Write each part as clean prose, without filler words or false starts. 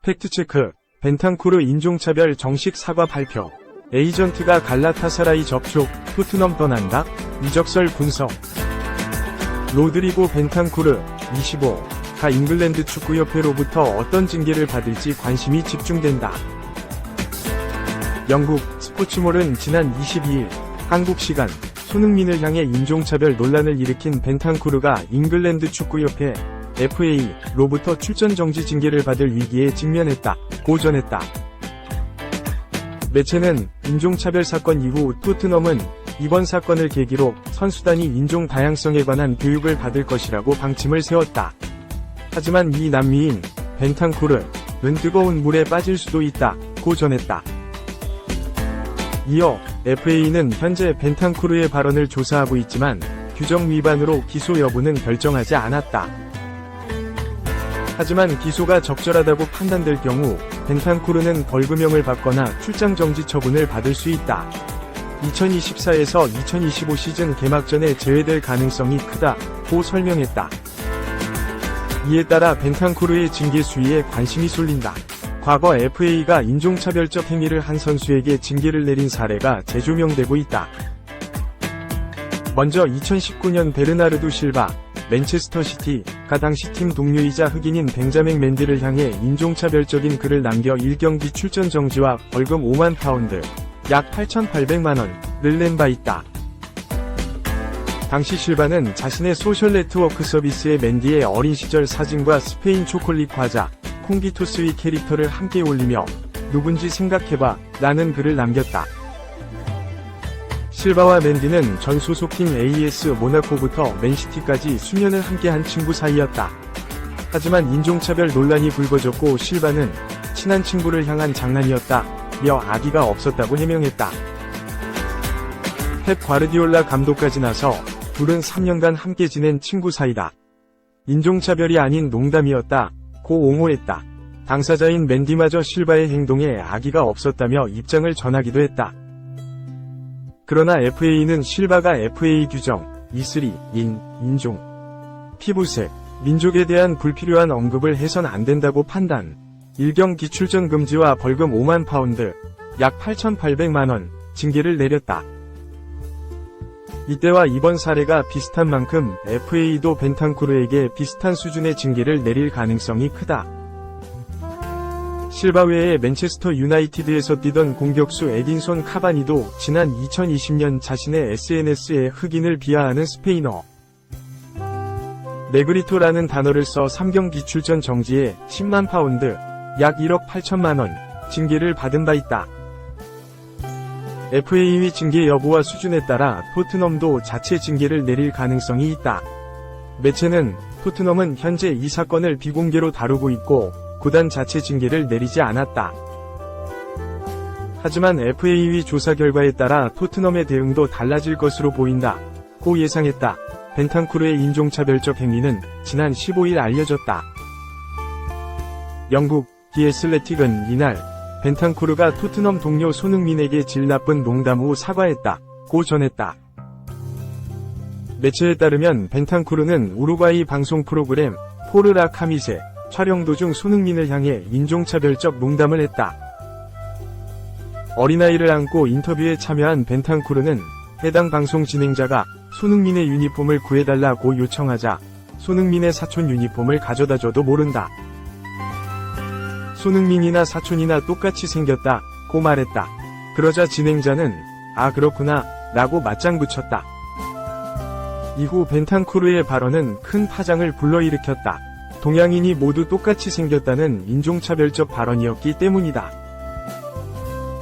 팩트체크. 벤탄쿠르 인종차별 정식 사과 발표. 에이전트가 갈라타사라이 접촉, 토트넘 떠난다? 이적설 분석. 로드리고 벤탄쿠르, 25가 잉글랜드 축구협회로부터 어떤 징계를 받을지 관심이 집중된다. 영국 스포츠몰은 지난 22일 한국 시간 손흥민을 향해 인종차별 논란을 일으킨 벤탄쿠르가 잉글랜드 축구협회 FA로부터 출전 정지 징계를 받을 위기에 직면했다고 전했다. 매체는 인종차별 사건 이후 토트넘은 이번 사건을 계기로 선수단이 인종 다양성에 관한 교육을 받을 것이라고 방침을 세웠다. 하지만 미 남미인 벤탄쿠르는 뜨거운 물에 빠질 수도 있다고 전했다. 이어 FA는 현재 벤탄쿠르의 발언을 조사하고 있지만 규정 위반으로 기소 여부는 결정하지 않았다. 하지만 기소가 적절하다고 판단될 경우 벤탄쿠르는 벌금형을 받거나 출장 정지 처분을 받을 수 있다. 2024에서 2025 시즌 개막 전에 제외될 가능성이 크다고 설명했다. 이에 따라 벤탄쿠르의 징계 수위에 관심이 쏠린다. 과거 FA가 인종차별적 행위를 한 선수에게 징계를 내린 사례가 재조명되고 있다. 먼저 2019년 베르나르도 실바, 맨체스터 시티가 당시 팀 동료이자 흑인인 벤자민 맨디를 향해 인종차별적인 글을 남겨 1경기 출전 정지와 벌금 5만 파운드, 약 8,800만 원을 낸 바 있다. 당시 실바는 자신의 소셜 네트워크 서비스에 맨디의 어린 시절 사진과 스페인 초콜릿 과자, 콩기토스의 캐릭터를 함께 올리며 누군지 생각해봐 라는 글을 남겼다. 실바와 맨디는 전 소속팀 AS 모나코부터 맨시티까지 수년을 함께한 친구 사이였다. 하지만 인종차별 논란이 불거졌고 실바는 친한 친구를 향한 장난이었다며 악의가 없었다고 해명했다. 펩 과르디올라 감독까지 나서 둘은 3년간 함께 지낸 친구 사이다. 인종차별이 아닌 농담이었다고 옹호했다. 당사자인 맨디마저 실바의 행동에 악의가 없었다며 입장을 전하기도 했다. 그러나 FA는 실바가 FA 규정 2.3인 인종, 피부색, 민족에 대한 불필요한 언급을 해선 안 된다고 판단, 1경기 출전 금지와 벌금 5만 파운드, 약 8,800만 원 징계를 내렸다. 이때와 이번 사례가 비슷한 만큼 FA도 벤탄쿠르에게 비슷한 수준의 징계를 내릴 가능성이 크다. 실바 외에 맨체스터 유나이티드에서 뛰던 공격수 에딘손 카바니도 지난 2020년 자신의 SNS에 흑인을 비하하는 스페인어 네그리토라는 단어를 써 3경기 출전 정지에 10만 파운드, 약 1억 8천만 원 징계를 받은 바 있다. FA의 징계 여부와 수준에 따라 토트넘도 자체 징계를 내릴 가능성이 있다. 매체는 토트넘은 현재 이 사건을 비공개로 다루고 있고 구단 자체 징계를 내리지 않았다. 하지만 FA의 조사 결과에 따라 토트넘의 대응도 달라질 것으로 보인다고 예상했다. 벤탄쿠르의 인종차별적 행위는 지난 15일 알려졌다. 영국 디 애슬레틱은 이날 벤탄쿠르가 토트넘 동료 손흥민에게 질 나쁜 농담 후 사과했다고 전했다. 매체에 따르면 벤탄쿠르는 우루과이 방송 프로그램 포르라 카미세 촬영 도중 손흥민을 향해 인종차별적 농담을 했다. 어린아이를 안고 인터뷰에 참여한 벤탄쿠르는 해당 방송 진행자가 손흥민의 유니폼을 구해달라고 요청하자 손흥민의 사촌 유니폼을 가져다줘도 모른다. 손흥민이나 사촌이나 똑같이 생겼다고 말했다. 그러자 진행자는 아 그렇구나 라고 맞장 붙였다. 이후 벤탄쿠르의 발언은 큰 파장을 불러일으켰다. 동양인이 모두 똑같이 생겼다는 인종차별적 발언이었기 때문이다.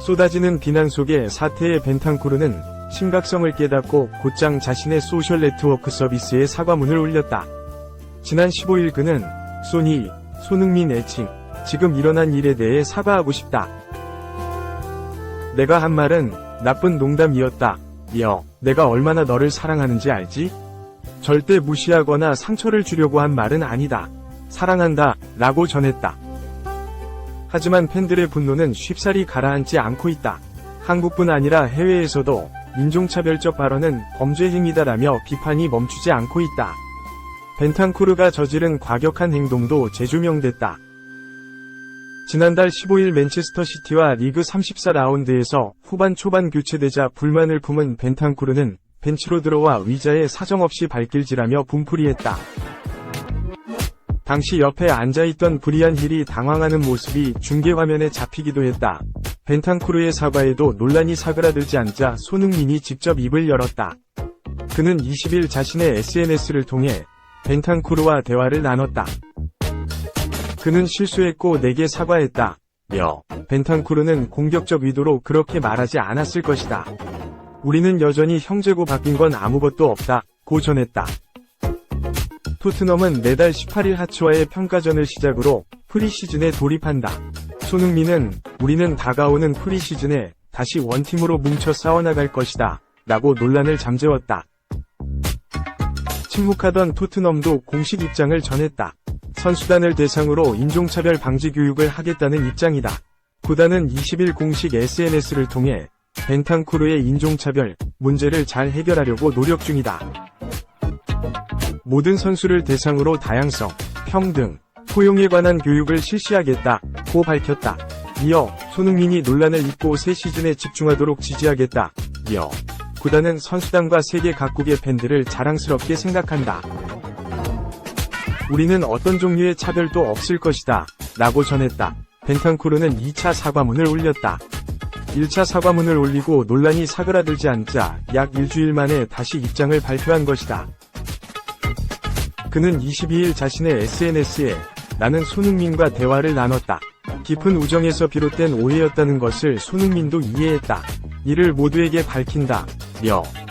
쏟아지는 비난 속에 사태의 벤탄쿠르는 심각성을 깨닫고 곧장 자신의 소셜 네트워크 서비스에 사과문을 올렸다. 지난 15일 그는 소니, 손흥민 애칭, 지금 일어난 일에 대해 사과하고 싶다. 내가 한 말은 나쁜 농담이었다. 내가 얼마나 너를 사랑하는지 알지? 절대 무시하거나 상처를 주려고 한 말은 아니다. 사랑한다 라고 전했다. 하지만 팬들의 분노는 쉽사리 가라앉지 않고 있다. 한국뿐 아니라 해외에서도 인종차별적 발언은 범죄 행위다라며 비판이 멈추지 않고 있다. 벤탄쿠르가 저지른 과격한 행동도 재조명됐다. 지난달 15일 맨체스터 시티와 리그 34라운드에서 후반 초반 교체되자 불만을 품은 벤탄쿠르는 벤치로 들어와 의자에 사정없이 발길질하며 분풀이했다. 당시 옆에 앉아있던 브리안 힐이 당황하는 모습이 중계화면에 잡히기도 했다. 벤탄쿠르의 사과에도 논란이 사그라들지 않자 손흥민이 직접 입을 열었다. 그는 20일 자신의 SNS를 통해 벤탄쿠르와 대화를 나눴다. 그는 실수했고 내게 사과했다. 벤탄쿠르는 공격적 의도로 그렇게 말하지 않았을 것이다. 우리는 여전히 형제고 바뀐 건 아무것도 없다. 고 전했다. 토트넘은 내달 18일 하츠와의 평가전을 시작으로 프리시즌에 돌입한다. 손흥민은 우리는 다가오는 프리시즌에 다시 원팀으로 뭉쳐 싸워나갈 것이다. 라고 논란을 잠재웠다. 침묵하던 토트넘도 공식 입장을 전했다. 선수단을 대상으로 인종차별 방지 교육을 하겠다는 입장이다. 구단은 20일 공식 SNS를 통해 벤탄쿠르의 인종차별 문제를 잘 해결하려고 노력 중이다. 모든 선수를 대상으로 다양성, 평등, 포용에 관한 교육을 실시하겠다. 고 밝혔다. 이어 손흥민이 논란을 잊고 새 시즌에 집중하도록 지지하겠다. 이어 구단은 선수단과 세계 각국의 팬들을 자랑스럽게 생각한다. 우리는 어떤 종류의 차별도 없을 것이다. 라고 전했다. 벤탄쿠르는 2차 사과문을 올렸다. 1차 사과문을 올리고 논란이 사그라들지 않자 약 일주일 만에 다시 입장을 발표한 것이다. 그는 22일 자신의 SNS에 나는 손흥민과 대화를 나눴다. 깊은 우정에서 비롯된 오해였다는 것을 손흥민도 이해했다. 이를 모두에게 밝힌다.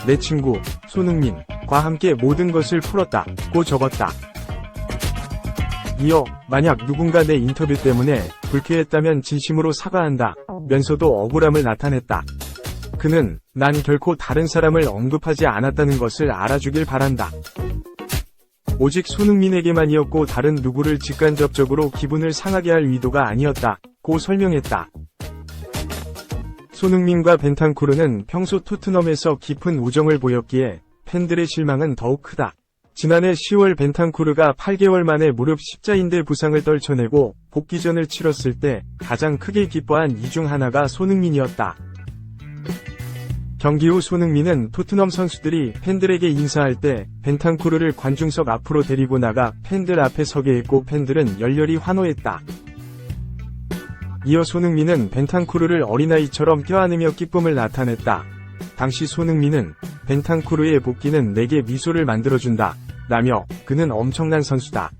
내 친구 손흥민과 함께 모든 것을 풀었다. 고 적었다. 이어 만약 누군가 내 인터뷰 때문에 불쾌했다면 진심으로 사과한다. 면서도 억울함을 나타냈다. 그는 난 결코 다른 사람을 언급하지 않았다는 것을 알아주길 바란다. 오직 손흥민에게만이었고 다른 누구를 직간접적으로 기분을 상하게 할 의도가 아니었다. 고 설명했다. 손흥민과 벤탄쿠르는 평소 토트넘에서 깊은 우정을 보였기에 팬들의 실망은 더욱 크다. 지난해 10월 벤탄쿠르가 8개월 만에 무릎 십자인대 부상을 떨쳐내고 복귀전을 치렀을 때 가장 크게 기뻐한 이 중 하나가 손흥민이었다. 경기 후 손흥민은 토트넘 선수들이 팬들에게 인사할 때 벤탄쿠르를 관중석 앞으로 데리고 나가 팬들 앞에 서게 했고 팬들은 열렬히 환호했다. 이어 손흥민은 벤탄쿠르를 어린아이처럼 껴안으며 기쁨을 나타냈다. 당시 손흥민은 벤탄쿠르의 복귀는 내게 미소를 만들어준다. 라며 그는 엄청난 선수다.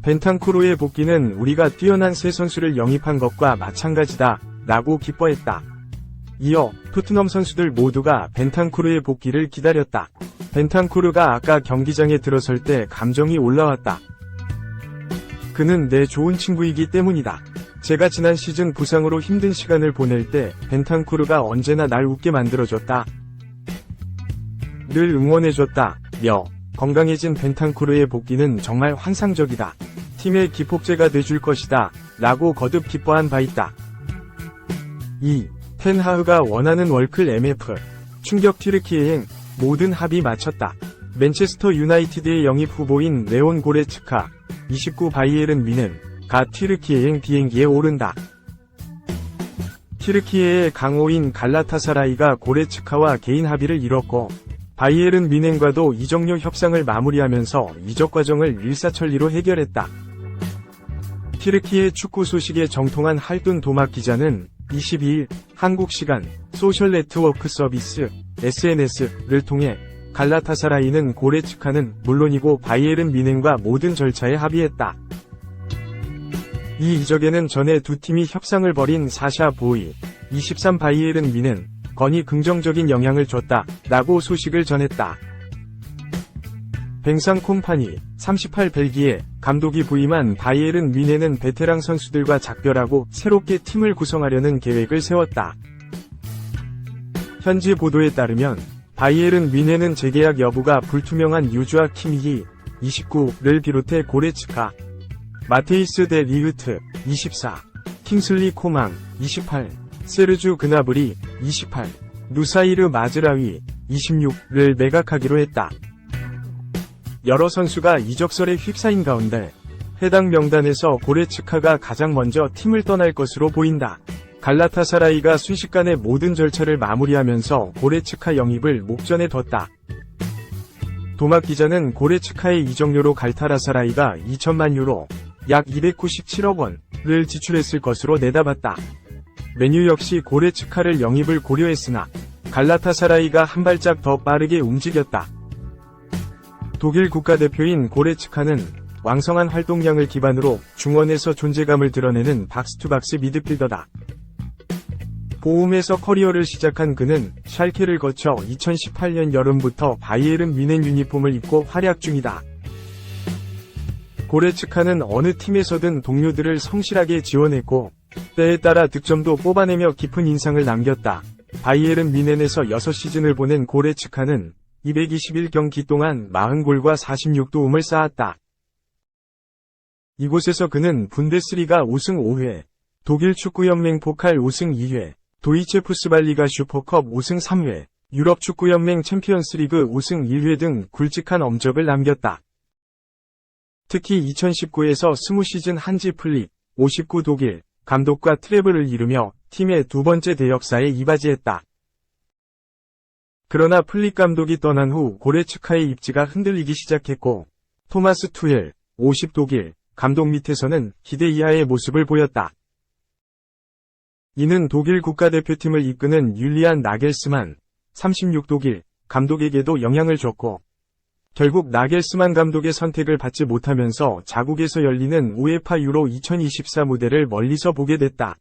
벤탄쿠르의 복귀는 우리가 뛰어난 새 선수를 영입한 것과 마찬가지다. 라고 기뻐했다. 이어 토트넘 선수들 모두가 벤탄쿠르의 복귀를 기다렸다. 벤탄쿠르가 아까 경기장에 들어설 때 감정이 올라왔다. 그는 내 좋은 친구이기 때문이다. 제가 지난 시즌 부상으로 힘든 시간을 보낼 때 벤탄쿠르가 언제나 날 웃게 만들어줬다. 늘 응원해줬다. 건강해진 벤탄쿠르의 복귀는 정말 환상적이다. 팀의 기폭제가 돼줄 것이다. 라고 거듭 기뻐한 바 있다. 2. 텐하흐가 원하는 월클 MF. 충격 튀르키예행. 모든 합의 마쳤다. 맨체스터 유나이티드의 영입 후보인 레온 고레츠카, 29 바이에른 뮌헨, 가 튀르키예행 비행기에 오른다. 튀르키예의 강호인 갈라타사라이가 고레츠카와 개인 합의를 이뤘고 바이에른 뮌헨과도 이적료 협상을 마무리하면서 이적 과정을 일사천리로 해결했다. 튀르키예 축구 소식에 정통한 할둔 도막 기자는 22일 한국 시간 소셜 네트워크 서비스 SNS를 통해 갈라타사라이는 고레츠카는 물론이고 바이에른 뮌헨과 모든 절차에 합의했다. 이 이적에는 전에 두 팀이 협상을 벌인 사샤 보이, 23 바이에른 뮌헨 건이 긍정적인 영향을 줬다. 라고 소식을 전했다. 뱅상 콤파니, 38 벨기에 감독이 부임한 바이에른 뮌헨은 베테랑 선수들과 작별하고 새롭게 팀을 구성하려는 계획을 세웠다. 현지 보도에 따르면 바이에른 뮌헨은 재계약 여부가 불투명한 유주아 키미히, 29를 비롯해 고레츠카, 마테이스 데 리흐트, 24, 킹슬리 코망, 28, 세르주 그나브리, 28, 누사이르 마즈라위 26를 매각하기로 했다. 여러 선수가 이적설에 휩싸인 가운데 해당 명단에서 고레츠카가 가장 먼저 팀을 떠날 것으로 보인다. 갈라타사라이가 순식간에 모든 절차를 마무리하면서 고레츠카 영입을 목전에 뒀다. 도막 기자는 고레츠카의 이적료로 갈타사라이가 2천만 유로, 약 297억 원을 지출했을 것으로 내다봤다. 메뉴 역시 고레츠카를 영입을 고려했으나 갈라타사라이가 한 발짝 더 빠르게 움직였다. 독일 국가대표인 고레츠카는 왕성한 활동량을 기반으로 중원에서 존재감을 드러내는 박스투박스 미드필더다. 보움에서 커리어를 시작한 그는 샬케를 거쳐 2018년 여름부터 바이에른 뮌헨 유니폼을 입고 활약 중이다. 고레츠카는 어느 팀에서든 동료들을 성실하게 지원했고 때에 따라 득점도 뽑아내며 깊은 인상을 남겼다. 바이에른 뮌헨에서 6시즌을 보낸 고레츠카는 221경기 동안 40골과 46도움을 쌓았다. 이곳에서 그는 분데스리가 우승 5회, 독일 축구연맹 포칼 우승 2회, 도이체 푸스발리가 슈퍼컵 우승 3회, 유럽 축구연맹 챔피언스리그 우승 1회 등 굵직한 업적을 남겼다. 특히 2019에서 20시즌 한지 플릭, 59 독일, 감독과 트래블을 이루며 팀의 두 번째 대역사에 이바지했다. 그러나 플릭 감독이 떠난 후 고레츠카의 입지가 흔들리기 시작했고 토마스 투헬, 50 독일, 감독 밑에서는 기대 이하의 모습을 보였다. 이는 독일 국가대표팀을 이끄는 율리안 나겔스만, 36 독일, 감독에게도 영향을 줬고 결국 나겔스만 감독의 선택을 받지 못하면서 자국에서 열리는 우에파 유로 2024 무대를 멀리서 보게 됐다.